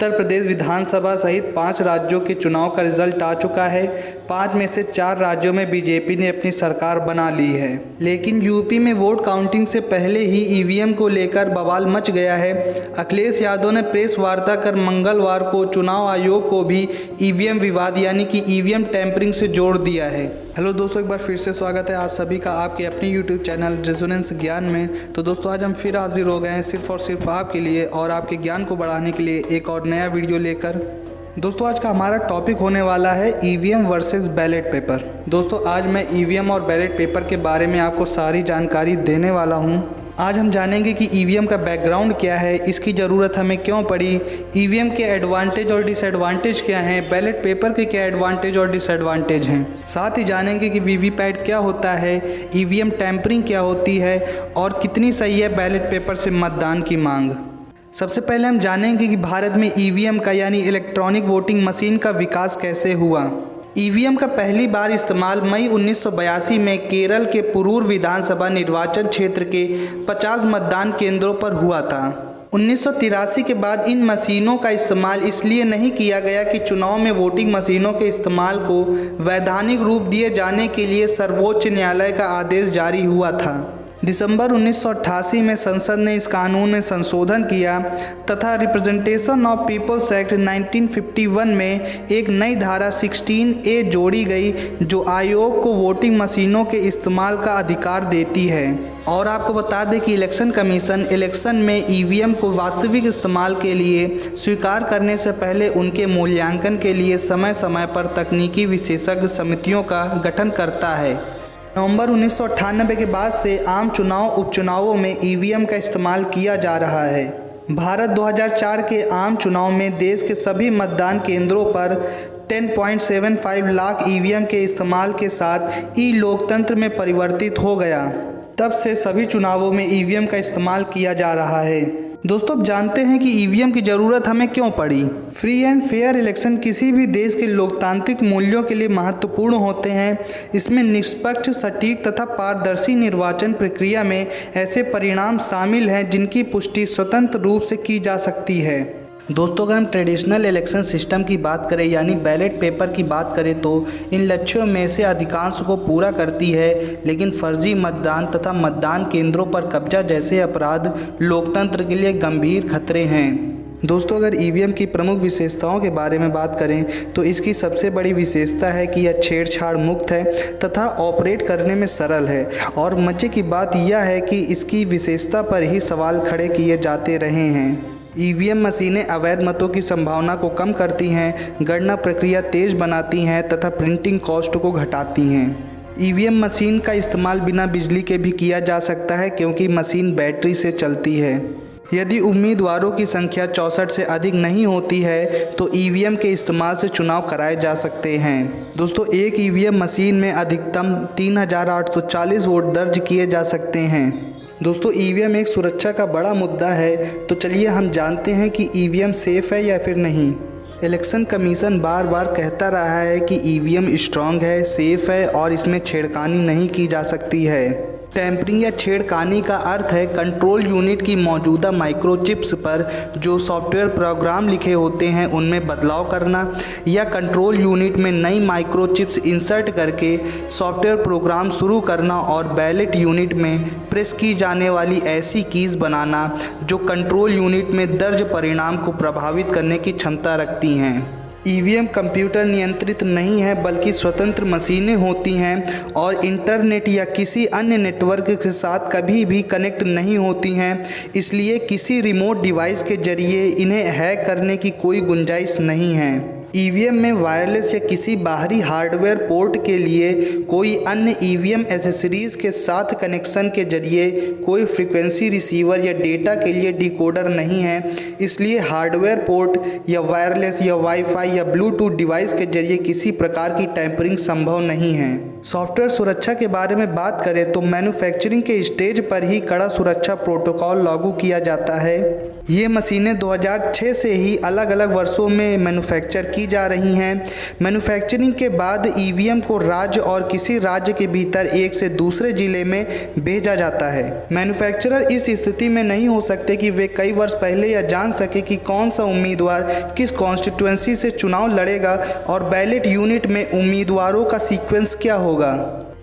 उत्तर प्रदेश विधानसभा सहित 5 राज्यों के चुनाव का रिजल्ट आ चुका है। 5 में से 4 राज्यों में बीजेपी ने अपनी सरकार बना ली है, लेकिन यूपी में वोट काउंटिंग से पहले ही ईवीएम को लेकर बवाल मच गया है। अखिलेश यादव ने प्रेस वार्ता कर मंगलवार को चुनाव आयोग को भी ईवीएम विवाद यानी कि ईवीएम टैंपरिंग से जोड़ दिया है। हेलो दोस्तों, एक बार फिर से स्वागत है आप सभी का आपके अपने यूट्यूब चैनल रेजोनेंस ज्ञान में। तो दोस्तों, आज हम फिर हाजिर हो गए हैं सिर्फ और सिर्फ आपके लिए और आपके ज्ञान को बढ़ाने के लिए एक और नया वीडियो लेकर। दोस्तों, आज का हमारा टॉपिक होने वाला है ईवीएम वर्सेस बैलेट पेपर। दोस्तों, आज मैं ईवीएम और बैलेट पेपर के बारे में आपको सारी जानकारी देने वाला हूं। आज हम जानेंगे कि ईवीएम का बैकग्राउंड क्या है, इसकी ज़रूरत हमें क्यों पड़ी, ईवीएम के एडवांटेज और डिसएडवांटेज क्या हैं, बैलेट पेपर के क्या एडवांटेज और डिसएडवांटेज हैं। साथ ही जानेंगे कि वीवीपैट क्या होता है, ईवीएम टैंपरिंग क्या होती है और कितनी सही है बैलेट पेपर से मतदान की मांग। सबसे पहले हम जानेंगे कि भारत में ईवीएम का यानी इलेक्ट्रॉनिक वोटिंग मशीन का विकास कैसे हुआ। ईवीएम का पहली बार इस्तेमाल मई 1982 में केरल के पुरूर विधानसभा निर्वाचन क्षेत्र के 50 मतदान केंद्रों पर हुआ था। 1983 के बाद इन मशीनों का इस्तेमाल इसलिए नहीं किया गया कि चुनाव में वोटिंग मशीनों के इस्तेमाल को वैधानिक रूप दिए जाने के लिए सर्वोच्च न्यायालय का आदेश जारी हुआ था। दिसंबर 1988 में संसद ने इस कानून में संशोधन किया तथा रिप्रेजेंटेशन ऑफ पीपल्स एक्ट 1951 में एक नई धारा 16A जोड़ी गई जो आयोग को वोटिंग मशीनों के इस्तेमाल का अधिकार देती है। और आपको बता दें कि इलेक्शन कमीशन इलेक्शन में ईवीएम को वास्तविक इस्तेमाल के लिए स्वीकार करने से पहले उनके मूल्यांकन के लिए समय समय पर तकनीकी विशेषज्ञ समितियों का गठन करता है। नवंबर 1998 के बाद से आम चुनाव उपचुनावों में ईवीएम का इस्तेमाल किया जा रहा है। भारत 2004 के आम चुनाव में देश के सभी मतदान केंद्रों पर 10.75 लाख ईवीएम के इस्तेमाल के साथ ई लोकतंत्र में परिवर्तित हो गया। तब से सभी चुनावों में ईवीएम का इस्तेमाल किया जा रहा है। दोस्तों, अब जानते हैं कि ईवीएम की ज़रूरत हमें क्यों पड़ी। फ्री एंड फेयर इलेक्शन किसी भी देश के लोकतांत्रिक मूल्यों के लिए महत्वपूर्ण होते हैं। इसमें निष्पक्ष, सटीक तथा पारदर्शी निर्वाचन प्रक्रिया में ऐसे परिणाम शामिल हैं जिनकी पुष्टि स्वतंत्र रूप से की जा सकती है। दोस्तों, अगर हम ट्रेडिशनल इलेक्शन सिस्टम की बात करें यानी बैलेट पेपर की बात करें तो इन लक्ष्यों में से अधिकांश को पूरा करती है, लेकिन फर्जी मतदान तथा मतदान केंद्रों पर कब्जा जैसे अपराध लोकतंत्र के लिए गंभीर खतरे हैं। दोस्तों, अगर ईवीएम की प्रमुख विशेषताओं के बारे में बात करें तो इसकी सबसे बड़ी विशेषता है कि यह छेड़छाड़ मुक्त है तथा ऑपरेट करने में सरल है। और मजे की बात यह है कि इसकी विशेषता पर ही सवाल खड़े किए जाते रहे हैं। ईवीएम मशीनें अवैध मतों की संभावना को कम करती हैं, गणना प्रक्रिया तेज बनाती हैं तथा प्रिंटिंग कॉस्ट को घटाती हैं। ईवीएम मशीन का इस्तेमाल बिना बिजली के भी किया जा सकता है क्योंकि मशीन बैटरी से चलती है। यदि उम्मीदवारों की संख्या 64 से अधिक नहीं होती है तो ईवीएम के इस्तेमाल से चुनाव कराए जा सकते हैं। दोस्तों, एक ईवीएम मशीन में अधिकतम 3840 वोट दर्ज किए जा सकते हैं। दोस्तों, ईवीएम एक सुरक्षा का बड़ा मुद्दा है, तो चलिए हम जानते हैं कि ईवीएम सेफ़ है या फिर नहीं। इलेक्शन कमीशन बार बार कहता रहा है कि ईवीएम स्ट्रांग है, सेफ़ है और इसमें छेड़खानी नहीं की जा सकती है। टैंपरिंग या छेड़खानी का अर्थ है कंट्रोल यूनिट की मौजूदा माइक्रोचिप्स पर जो सॉफ्टवेयर प्रोग्राम लिखे होते हैं उनमें बदलाव करना या कंट्रोल यूनिट में नई माइक्रोचिप्स इंसर्ट करके सॉफ्टवेयर प्रोग्राम शुरू करना और बैलेट यूनिट में प्रेस की जाने वाली ऐसी कीज़ बनाना जो कंट्रोल यूनिट में दर्ज परिणाम को प्रभावित करने की क्षमता रखती हैं। ईवीएम कंप्यूटर नियंत्रित नहीं है बल्कि स्वतंत्र मशीनें होती हैं और इंटरनेट या किसी अन्य नेटवर्क के साथ कभी भी कनेक्ट नहीं होती हैं, इसलिए किसी रिमोट डिवाइस के जरिए इन्हें हैक करने की कोई गुंजाइश नहीं है। ईवीएम में वायरलेस या किसी बाहरी हार्डवेयर पोर्ट के लिए कोई अन्य ईवीएम एसेसरीज के साथ कनेक्शन के जरिए कोई फ्रीक्वेंसी रिसीवर या डेटा के लिए डिकोडर नहीं है, इसलिए हार्डवेयर पोर्ट या वायरलेस या वाईफाई या ब्लूटूथ डिवाइस के जरिए किसी प्रकार की टैंपरिंग संभव नहीं है। सॉफ्टवेयर सुरक्षा के बारे में बात करें तो मैन्युफैक्चरिंग के स्टेज पर ही कड़ा सुरक्षा प्रोटोकॉल लागू किया जाता है। ये मशीनें 2006 से ही अलग अलग वर्षों में मैन्युफैक्चर की जा रही हैं। मैन्युफैक्चरिंग के बाद ईवीएम को राज्य और किसी राज्य के भीतर एक से दूसरे जिले में भेजा जाता है। मैन्युफैक्चरर इस स्थिति में नहीं हो सकते कि वे कई वर्ष पहले यह जान सके कि कौन सा उम्मीदवार किस कॉन्स्टिट्यूएंसी से चुनाव लड़ेगा और बैलेट यूनिट में उम्मीदवारों का सीक्वेंस क्या होगा।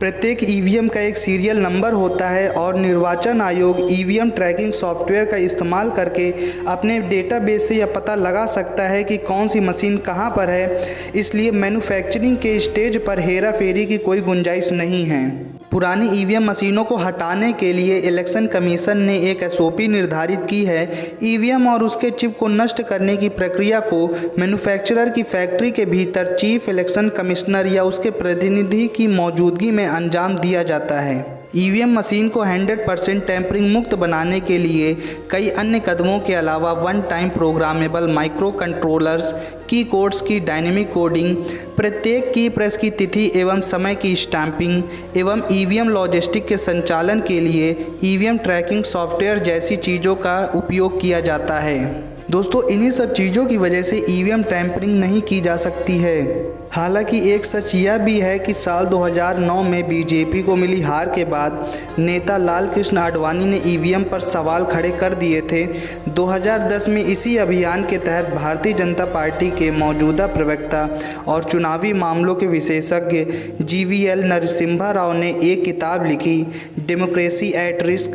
प्रत्येक ईवीएम का एक सीरियल नंबर होता है और निर्वाचन आयोग ईवीएम ट्रैकिंग सॉफ्टवेयर का इस्तेमाल करके अपने डेटाबेस से यह पता लगा सकता है कि कौन सी मशीन कहां पर है। इसलिए मैन्युफैक्चरिंग के स्टेज पर हेरा फेरी की कोई गुंजाइश नहीं है। पुरानी ईवीएम मशीनों को हटाने के लिए इलेक्शन कमीशन ने एक एसओपी निर्धारित की है। ईवीएम और उसके चिप को नष्ट करने की प्रक्रिया को मैन्युफैक्चरर की फैक्ट्री के भीतर चीफ इलेक्शन कमिश्नर या उसके प्रतिनिधि की मौजूदगी में अंजाम दिया जाता है। ईवीएम मशीन को 100% टैंपरिंग मुक्त बनाने के लिए कई अन्य कदमों के अलावा one time programmable micro controllers, की कोड्स की डायनेमिक कोडिंग, प्रत्येक की प्रेस की तिथि एवं समय की स्टैंपिंग एवं ईवीएम लॉजिस्टिक के संचालन के लिए ईवीएम ट्रैकिंग सॉफ्टवेयर जैसी चीज़ों का उपयोग किया जाता है। दोस्तों, इन्हीं सब चीज़ों की वजह से ईवीएम टैंपरिंग नहीं की जा सकती है। हालांकि एक सच यह भी है कि साल 2009 में बीजेपी को मिली हार के बाद नेता लाल कृष्ण आडवाणी ने ईवीएम पर सवाल खड़े कर दिए थे। 2010 में इसी अभियान के तहत भारतीय जनता पार्टी के मौजूदा प्रवक्ता और चुनावी मामलों के विशेषज्ञ GVL नरसिम्हा राव ने एक किताब लिखी, democracy at risk,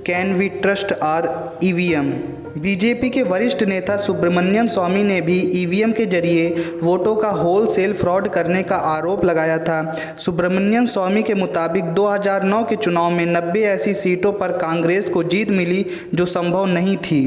can we trust our EVM. BJP के वरिष्ठ नेता सुब्रमण्यम स्वामी ने भी ईवीएम के जरिए वोटों का होलसेल फ्रॉड करने का आरोप लगाया था। सुब्रमण्यम स्वामी के मुताबिक 2009 के चुनाव में 90 ऐसी सीटों पर कांग्रेस को जीत मिली जो संभव नहीं थी।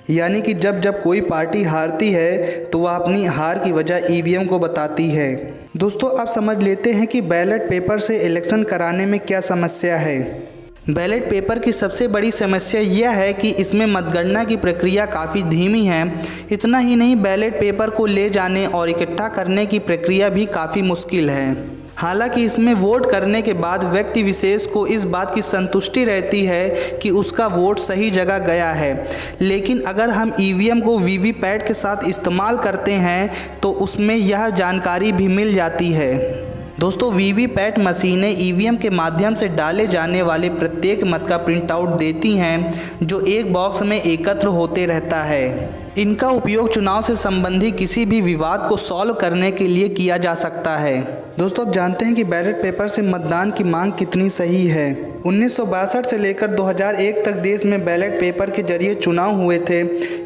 यानी कि जब कोई पार्टी हारती है तो वह अपनी हार की वजह ईवीएम को बताती है। दोस्तों, अब समझ लेते हैं कि बैलेट पेपर से इलेक्शन कराने में क्या समस्या है। बैलेट पेपर की सबसे बड़ी समस्या यह है कि इसमें मतगणना की प्रक्रिया काफ़ी धीमी है। इतना ही नहीं, बैलेट पेपर को ले जाने और इकट्ठा करने की प्रक्रिया भी काफ़ी मुश्किल है। हालांकि इसमें वोट करने के बाद व्यक्ति विशेष को इस बात की संतुष्टि रहती है कि उसका वोट सही जगह गया है। लेकिन अगर हम ईवीएम को वीवीपैट के साथ इस्तेमाल करते हैं तो उसमें यह जानकारी भी मिल जाती है। दोस्तों, वीवीपैट मशीनें ईवीएम के माध्यम से डाले जाने वाले प्रत्येक मत का प्रिंट आउट देती हैं, जो एक बॉक्स में एकत्र होते रहता है। इनका उपयोग चुनाव से संबंधी किसी भी विवाद को सॉल्व करने के लिए किया जा सकता है। दोस्तों, अब जानते हैं कि बैलेट पेपर से मतदान की मांग कितनी सही है। 1962 से लेकर 2001 तक देश में बैलेट पेपर के जरिए चुनाव हुए थे।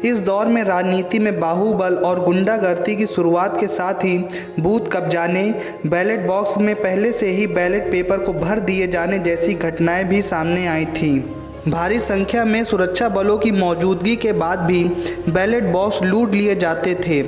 इस दौर में राजनीति में बाहुबल और गुंडागर्दी की शुरुआत के साथ ही बूथ कब्जाने, बैलेट बॉक्स में पहले से ही बैलेट पेपर को भर दिए जाने जैसी घटनाएं भी सामने आई थीं। भारी संख्या में सुरक्षा बलों की मौजूदगी के बाद भी बैलेट बॉक्स लूट लिए जाते थे।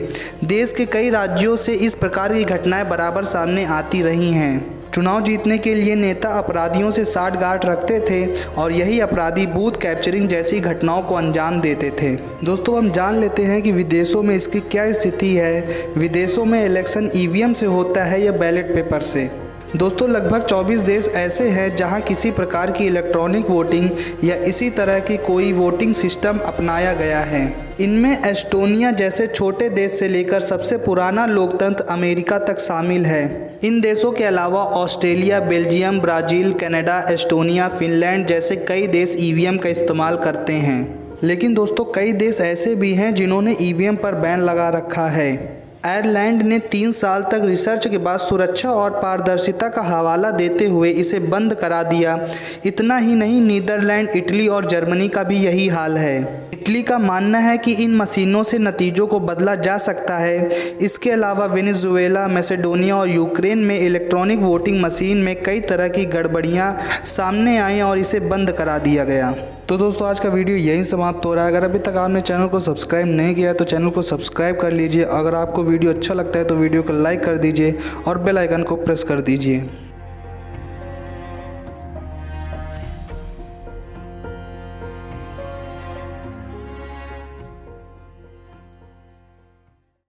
देश के कई राज्यों से इस प्रकार की घटनाएं बराबर सामने आती रही हैं। चुनाव जीतने के लिए नेता अपराधियों से साठगांठ रखते थे और यही अपराधी बूथ कैप्चरिंग जैसी घटनाओं को अंजाम देते थे। दोस्तों, हम जान लेते हैं कि विदेशों में इसकी क्या स्थिति है। विदेशों में इलेक्शन ईवीएम से होता है या बैलेट पेपर से। दोस्तों, लगभग 24 देश ऐसे हैं जहां किसी प्रकार की इलेक्ट्रॉनिक वोटिंग या इसी तरह की कोई वोटिंग सिस्टम अपनाया गया है। इनमें एस्टोनिया जैसे छोटे देश से लेकर सबसे पुराना लोकतंत्र अमेरिका तक शामिल है। इन देशों के अलावा Australia, Belgium, Brazil, Canada, Estonia, Finland जैसे कई देश ईवीएम का इस्तेमाल करते हैं। लेकिन दोस्तों, कई देश ऐसे भी हैं जिन्होंने ईवीएम पर बैन लगा रखा है। आयरलैंड ने 3 साल तक रिसर्च के बाद सुरक्षा और पारदर्शिता का हवाला देते हुए इसे बंद करा दिया। इतना ही नहीं, नीदरलैंड, इटली और जर्मनी का भी यही हाल है। इटली का मानना है कि इन मशीनों से नतीजों को बदला जा सकता है। इसके अलावा वेनेजुएला, मैसेडोनिया और यूक्रेन में इलेक्ट्रॉनिक वोटिंग मशीन में कई तरह की गड़बड़ियां सामने आई और इसे बंद करा दिया गया। तो दोस्तों, आज का वीडियो यहीं समाप्त हो रहा है। अगर अभी तक आपने चैनल को सब्सक्राइब नहीं किया है तो चैनल को सब्सक्राइब कर लीजिए। अगर आपको वीडियो अच्छा लगता है तो वीडियो को लाइक कर दीजिए और बेल आइकन को प्रेस कर दीजिए।